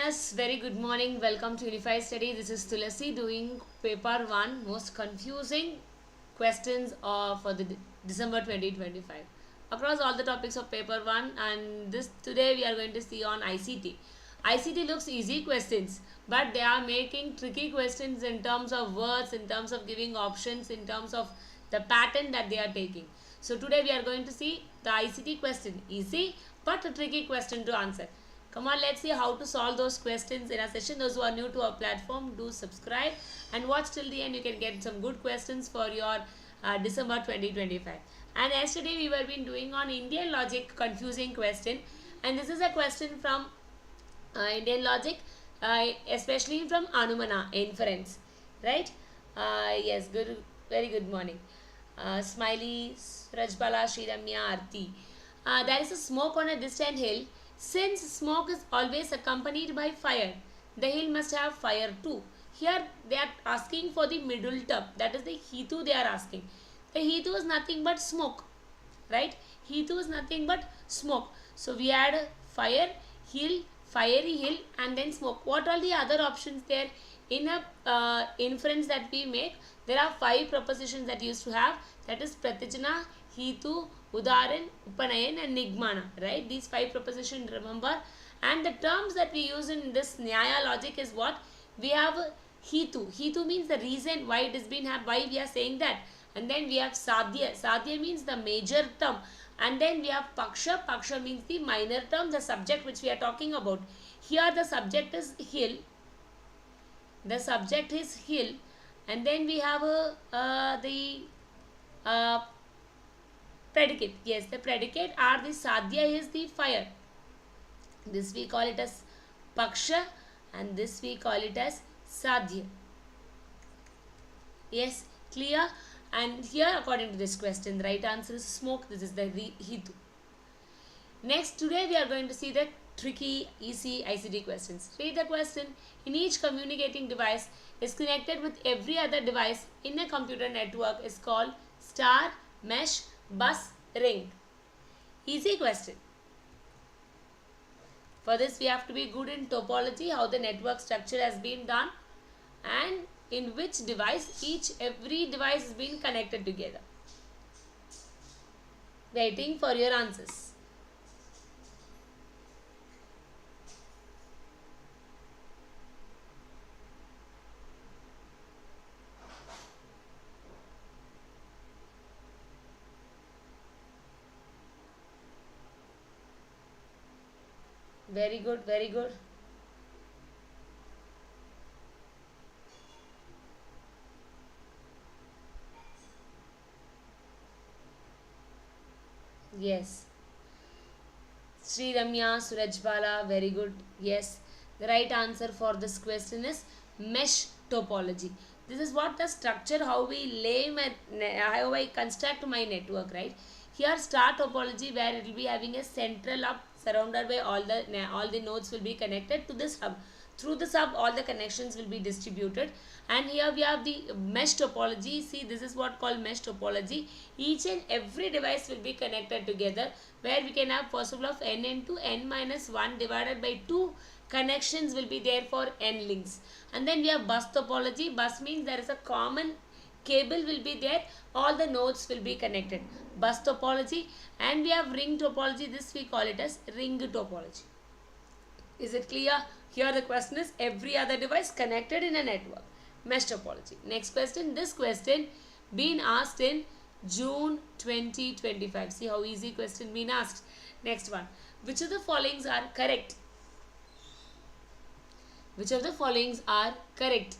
learners, very good morning. Welcome to Unified Study. This is Tulasi doing paper 1, most confusing questions for the December 2025 across all the topics of paper 1, and this today we are going to see on ICT. ICT looks easy questions, but they are making tricky questions in terms of words, in terms of giving options, in terms of the pattern that they are taking. So today we are going to see the ICT question, easy but a tricky question to answer. Come on, let's see how to solve those questions in a session. Those who are new to our platform, do subscribe and watch till the end. You can get some good questions for your December 2025. And yesterday we were been doing on Indian logic confusing question, and this is a question from Indian logic, especially from Anumana inference, right? Yes, good, very good morning. Smiley, Rajbala, Sriramya, Arti. There is a smoke on a distant hill. Since smoke is always accompanied by fire, the hill must have fire too. Here they are asking for the middle term, that is the Hetu they are asking. The Hetu is nothing but smoke, right? Hetu is nothing but smoke. So we add fire, hill, fiery hill, and then smoke. What are the other options there? In a inference that we make, there are 5 propositions that used to have, that is Pratijana, Hetu, Udaran, Upanayan and Nigmana, right? These 5 propositions, remember. And the terms that we use in this Nyaya logic is what? We have Hetu. Hetu means the reason why it has been, why we are saying that. And then we have Sadhya. Sadhya means the major term. And then we have Paksha. Paksha means the minor term, the subject which we are talking about. Here the subject is hill. The subject is hill. And then we have the predicate. Yes, the predicate are the Sadhya is the fire. This we call it as Paksha and this we call it as Sadhya. Yes, clear? And here according to this question, the right answer is smoke. This is the Hetu. Next, today we are going to see the tricky, easy ICT questions. Read the question. In each communicating device is connected with every other device in a computer network is called star, mesh, bus, ring. Easy question. For this we have to be good in topology, how the network structure has been done, and in which device every device is being connected together. Waiting for your answers. Very good, very good. Yes. Sri Ramya, Surajbala, very good. Yes. The right answer for this question is mesh topology. This is what the structure, how I construct my network, right? Here star topology, where it will be having a central hub surrounded by all the nodes will be connected to this hub. Through this hub, all the connections will be distributed. And here we have the mesh topology. See, this is what called mesh topology. Each and every device will be connected together, where we can have possible of n into n minus 1 divided by 2 connections will be there for n links. And then we have bus topology. Bus means there is a common cable will be there, all the nodes will be connected. Bus topology. And we have ring topology. This we call it as ring topology. Is it clear? Here the question is every other device connected in a network. Mesh topology. Next question. This question been asked in June 2025. See how easy question been asked. Next one. Which of the followings are correct? Which of the followings are correct?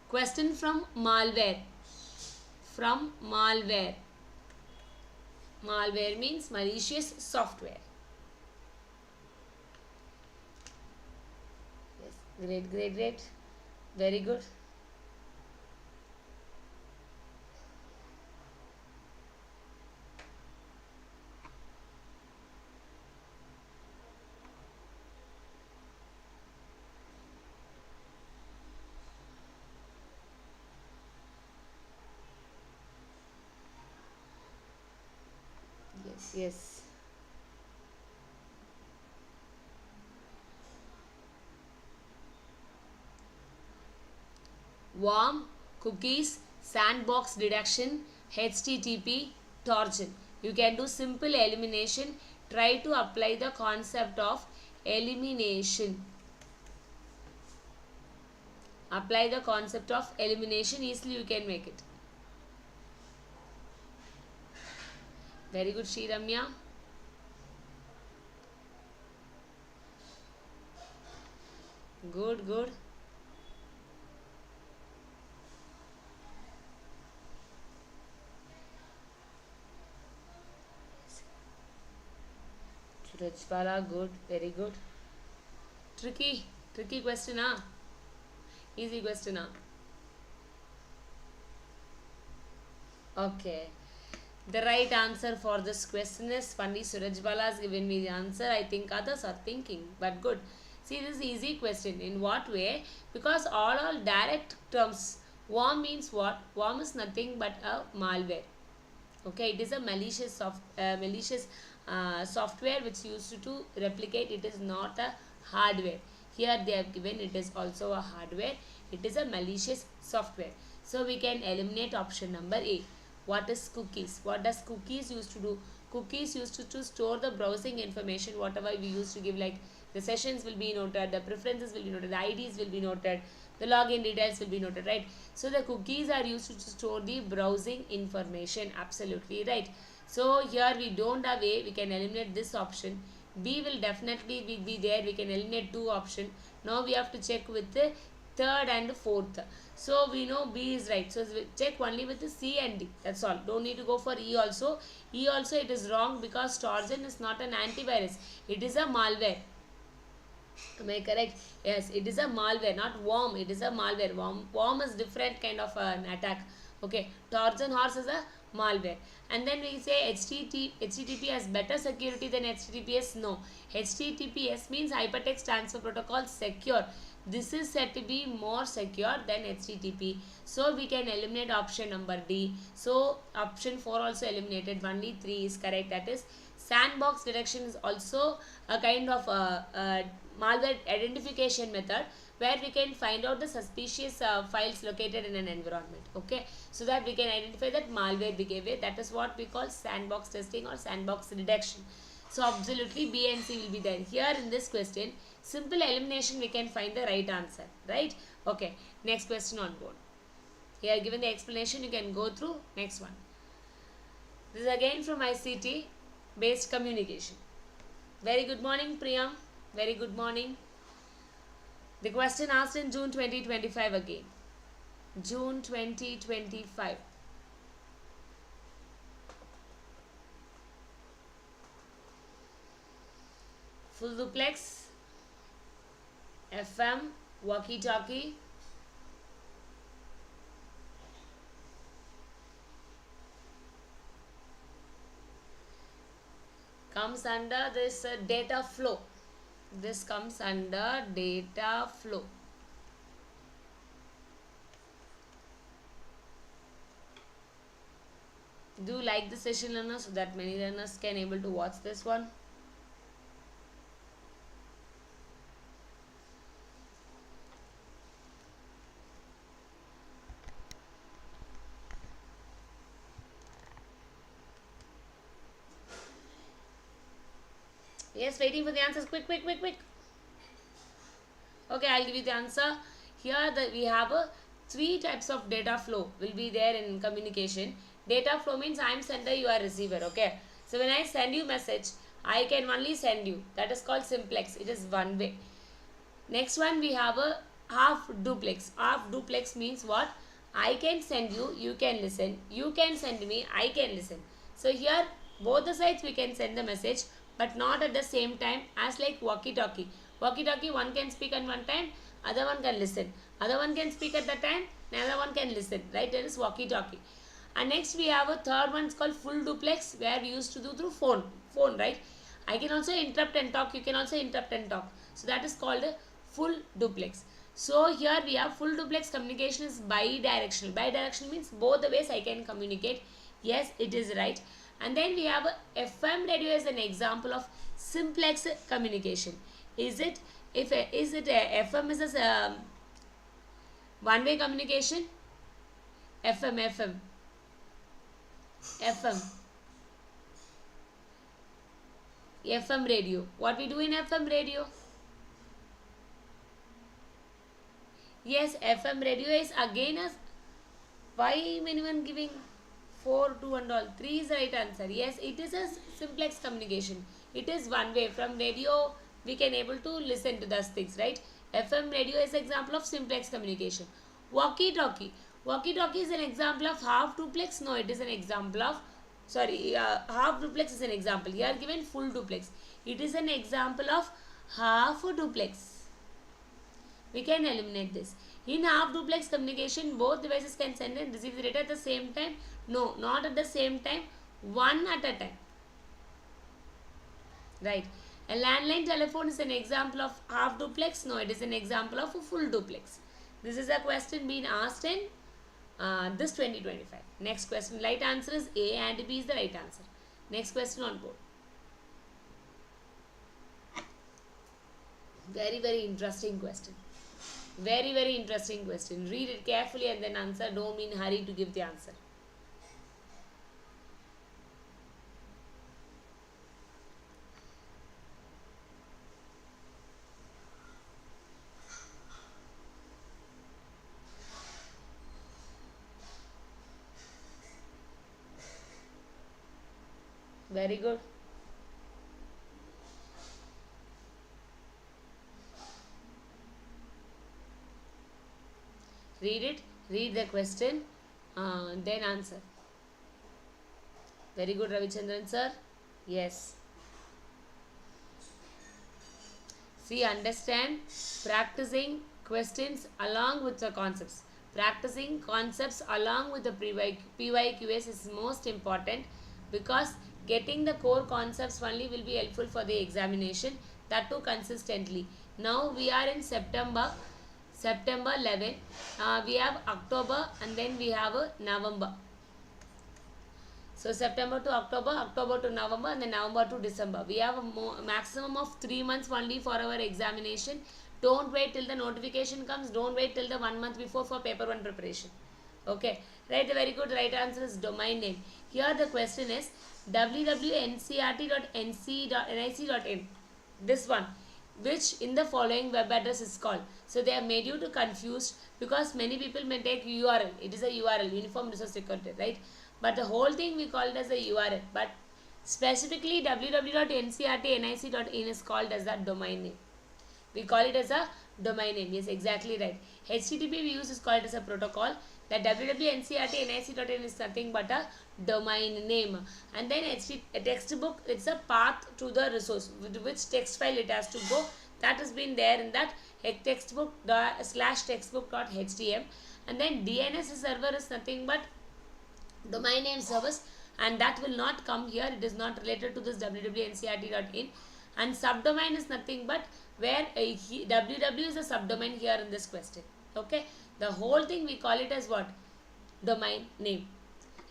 Question from Malware. From Malware. Malware means malicious software. Yes, great, great, great. Very good. Yes, yes. worm, cookies, sandbox detection, HTTP, torsion. You can do simple elimination. Try to apply the concept of elimination. Apply the concept of elimination. Easily you can make it. Very good, Shri Ramya. Good, good. Surajbala, good, very good. Tricky question, huh? Easy question, huh? Okay. The right answer for this question is Pandit Surajbala has given me the answer. I think others are thinking, but good. See, this is easy question. In what way? Because all direct terms. Worm means what? Worm is nothing but a malware. Okay, it is a malicious software which used to replicate. It is not a hardware. Here they have given it is also a hardware. It is a malicious software. So we can eliminate option number A. What is cookies? What does cookies used to do? Cookies used to store the browsing information, whatever we used to give, like the sessions will be noted, the preferences will be noted, the IDs will be noted, the login details will be noted, right? So the cookies are used to store the browsing information. Absolutely right. So here we don't have A, we can eliminate this option. B will definitely be there, we can eliminate two option. Now we have to check with the third and fourth. So we know B is right. So we check only with the C and D. That's all. Don't need to go for E also. E also it is wrong because Trojan is not an antivirus. It is a malware. Am I correct? Yes, it is a malware, not worm. It is a malware. Worm is different kind of an attack. Okay, Trojan horse is a malware. And then we say HTTP has better security than HTTPS. No, HTTPS means Hypertext Transfer Protocol secure. This is said to be more secure than HTTP. So we can eliminate option number D. So option 4 also eliminated. Only 3 is correct. That is sandbox detection is also a kind of malware identification method where we can find out the suspicious files located in an environment. Okay, so that we can identify that malware behavior. That is what we call sandbox testing or sandbox detection. So absolutely B and C will be there. Here in this question, simple elimination we can find the right answer, right? Okay, next question on board. Here given the explanation, you can go through next one. This is again from ICT based communication. Very good morning, Priyam. Very good morning. The question asked in June 2025 again. June 2025. Full duplex, FM, walkie-talkie, comes under this data flow. This comes under data flow. Do like the session, learners, so that many learners can able to watch this one. Yes, waiting for the answers. Quick. Okay, I'll give you the answer. Here we have three types of data flow will be there in communication. Data flow means I am sender, you are receiver. Okay. So when I send you message, I can only send you. That is called simplex. It is one way. Next one we have a half duplex. Half duplex means what? I can send you, you can listen. You can send me, I can listen. So here both the sides we can send the message, but not at the same time as like walkie-talkie. Walkie-talkie, one can speak at one time, other one can listen. Other one can speak at that time, another one can listen. Right? That is walkie-talkie. And next we have a third one, it's called full duplex, where we used to do through phone, right? I can also interrupt and talk, you can also interrupt and talk. So that is called a full duplex. So here we have full duplex communication is bidirectional. Bidirectional means both the ways I can communicate. Yes, it is right. And then we have a FM radio as an example of simplex communication. Is it a FM is a One way communication, FM, FM, FM, FM radio. What we do in FM radio? Yes, FM radio is again a, why anyone giving 4, 2 and all? 3 is the right answer. Yes, it is a simplex communication. It is one way. From radio we can able to listen to those things, right? FM radio is an example of simplex communication. Walkie-talkie. Walkie-talkie is an example of half duplex. No, it is an example of, sorry, half duplex is an example. Here given full duplex. It is an example of half duplex. We can eliminate this. In half duplex communication, both devices can send and receive the data at the same time. No, not at the same time. One at a time. Right. A landline telephone is an example of half duplex. No, it is an example of a full duplex. This is a question being asked in this 2025. Next question. Right answer is A and B is the right answer. Next question on board. Very, very interesting question. Very, very interesting question. Read it carefully and then answer. Don't be in a hurry to give the answer. Very good. Read it, read the question, then answer. Very good, Ravichandran sir. Yes. See, understand, practicing questions along with the concepts. Practicing concepts along with the PYQs is most important, because getting the core concepts only will be helpful for the examination, that too consistently. Now we are in September 11, we have October, and then we have November. So September to October, October to November, and then November to December. We have a maximum of 3 months only for our examination. Don't wait till the notification comes. Don't wait till the 1 month before for paper 1 preparation. Okay, right? The very good right answer is domain name. Here the question is www.ncrt.nc.nic.in. This one, which in the following web address is called. So they have made you to confused, because many people may take URL. It is a URL, Uniform Resource Requirement, right? But the whole thing we call it as a URL. But specifically www.ncrt.nic.in is called as a domain name. We call it as a domain name. Yes, exactly right. HTTP we use is called as a protocol. That www.ncrt.nic.in is nothing but a domain name. And then a textbook, it's a path to the resource, with which text file it has to go. That has been there in that textbook/textbook.htm. And then DNS server is nothing but domain name service, and that will not come here. It is not related to this www.ncrt.in. And subdomain is nothing but where www is a subdomain here in this question. Okay, the whole thing we call it as what? Domain name.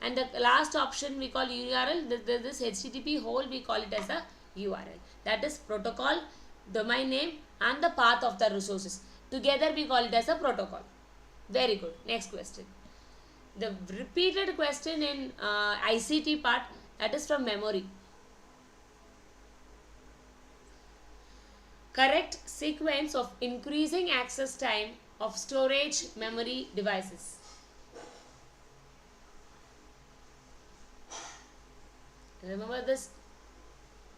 And the last option we call URL. This HTTP whole we call it as a URL. That is protocol, domain name, and the path of the resources. Together we call it as a protocol. Very good. Next question. The repeated question in ICT part, that is from memory. Correct sequence of increasing access time of storage memory devices. Remember this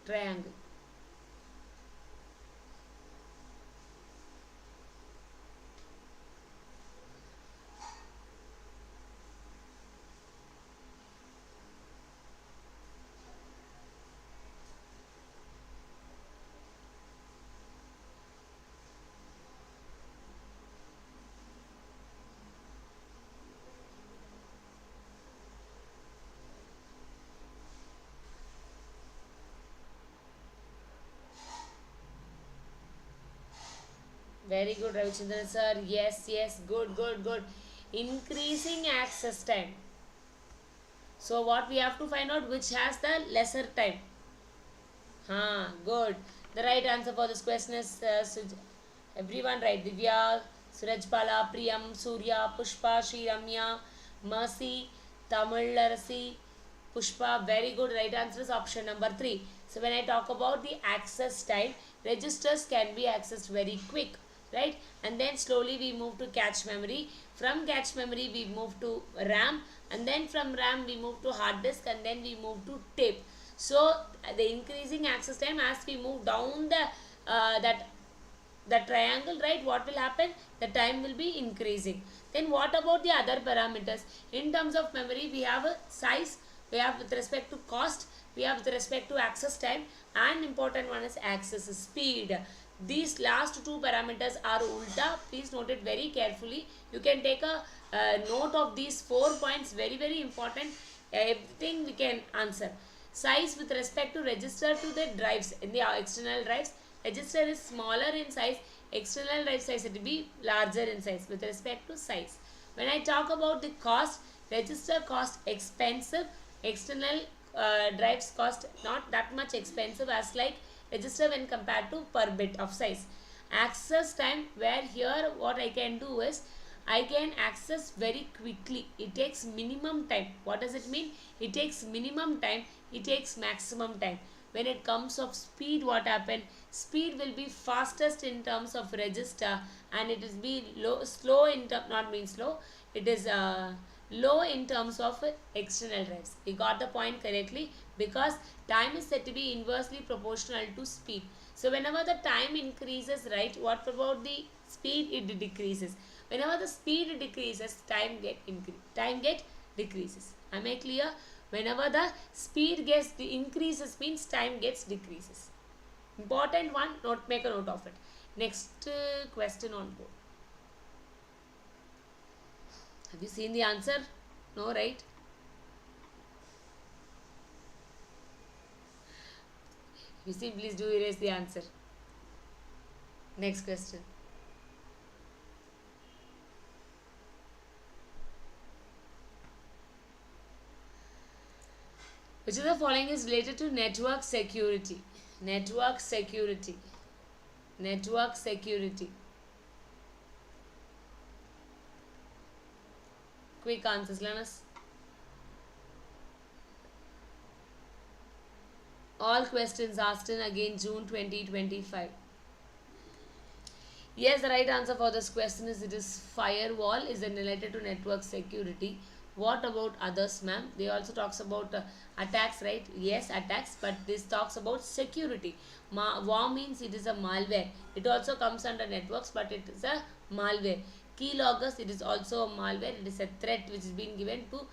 triangle. Very good, Ravichandran sir. Yes, yes, good, good, good. Increasing access time. So what we have to find out, which has the lesser time. Good. The right answer for this question is everyone right. Divya, Surajbala, Priyam, Surya, Pushpa, Sri Ramya, Mercy, Tamillarasi, Pushpa. Very good. Right answer is option number 3. So when I talk about the access time, registers can be accessed very quick, right? And then slowly we move to cache memory. From cache memory we move to RAM, and then from RAM we move to hard disk, and then we move to tape. So the increasing access time as we move down the that triangle, right, what will happen, the time will be increasing. Then what about the other parameters? In terms of memory, we have a size, we have with respect to cost, we have with respect to access time, and important one is access speed. These last two parameters are ulta. Please note it very carefully. You can take a note of these 4 points, very important. Everything we can answer. Size with respect to register to the drives, in the external drives, register is smaller in size, external drive size it will be larger in size with respect to size. When I talk about the cost, register cost expensive, external drives cost not that much expensive as like register when compared to per bit of size. Access time, where here what I can do is I can access very quickly. It takes minimum time. What does it mean? It takes minimum time, it takes maximum time. When it comes of speed, what happened? Speed will be fastest in terms of register, and it is be slow in term, not mean slow, it is low in terms of external drives. We got the point correctly, because time is said to be inversely proportional to speed. So whenever the time increases, right, what about the speed? It decreases. Whenever the speed decreases, time get decreases. Am I clear? Whenever the speed gets increases means time gets decreases. Important one, make a note of it. Next question on board. Have you seen the answer? No, right? If you see, please do erase the answer. Next question. Which of the following is related to network security? Network security. Network security. Quick answers, learners. All questions asked in again June 2025. Yes, the right answer for this question is it is firewall is related to network security. What about others, ma'am? They also talks about attacks, right? Yes, attacks, but this talks about security. WAR means it is a malware. It also comes under networks, but it is a malware. Keyloggers, it is also a malware. It is a threat which is being given to,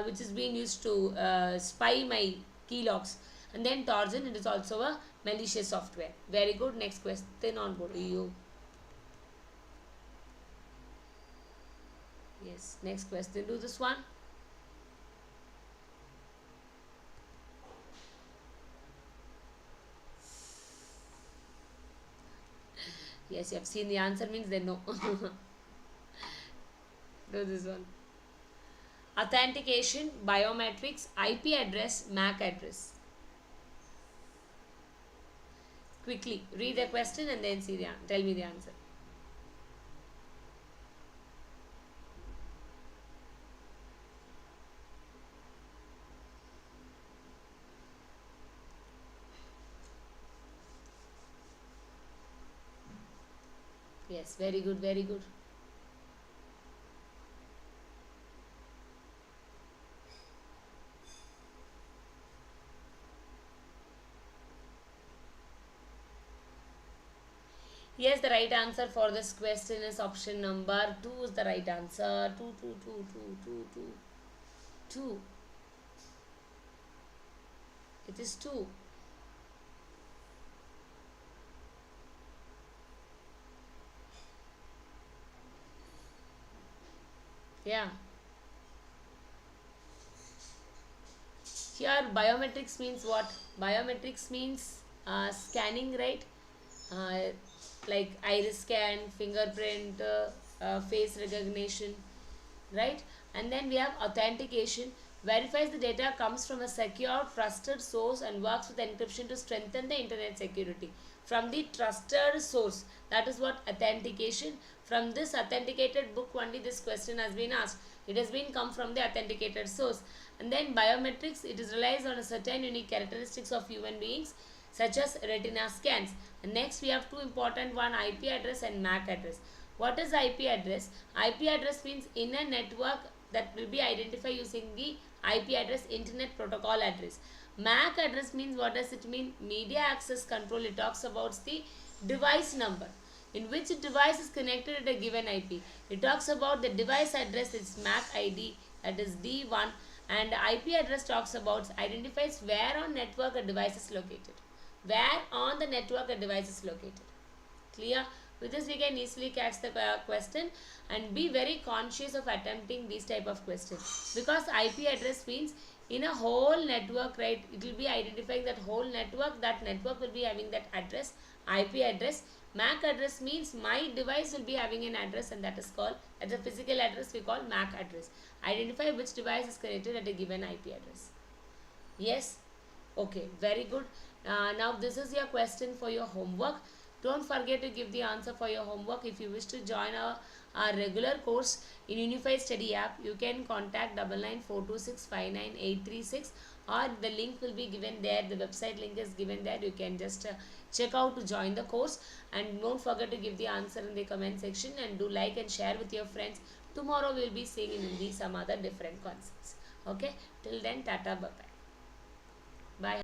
which is being used to spy my keylogs. And then Trojan, it is also a malicious software. Very good. Next question on board. You. Yes, next question. Do this one. Yes, you have seen the answer means they know. Do this one. Authentication, biometrics, IP address, MAC address. Quickly read the question and then see the tell me the answer. Yes, very good, very good. Yes, the right answer for this question is option number 2 is the right answer. 2. It is 2. Yeah. Here biometrics means what? Biometrics means scanning, right? Like iris scan, fingerprint, face recognition, right? And then we have authentication. verifies the data comes from a secure, trusted source and works with encryption to strengthen the internet security. From the trusted source, that is what authentication. From this authenticated book only this question has been asked. It has been come from the authenticated source. And then biometrics, it is relies on a certain unique characteristics of human beings such as retina scans. And next we have two important one, IP address and MAC address. What is IP address? IP address means in a network that will be identified using the IP address, internet protocol address. MAC address means, what does it mean? Media access control. It talks about the device number, in which device is connected at a given IP. It talks about the device address, its MAC ID, that is D1, and IP address talks about, identifies where on network a device is located. Where on the network a device is located. Clear? With this we can easily catch the question, and be very conscious of attempting these type of questions, because IP address means in a whole network, right? It will be identifying that whole network. That network will be having that address, IP address. MAC address means my device will be having an address, and that is called, as a physical address we call MAC address. Identify which device is connected at a given IP address. Yes? Okay, very good. Now this is your question for your homework. Don't forget to give the answer for your homework. If you wish to join our regular course in Unified Study app, you can contact 9942659836, or the link will be given there. The website link is given there. You can just check out to join the course, and don't forget to give the answer in the comment section, and do like and share with your friends. Tomorrow we will be seeing in Hindi some other different concepts. Okay, till then, tata, bye bye.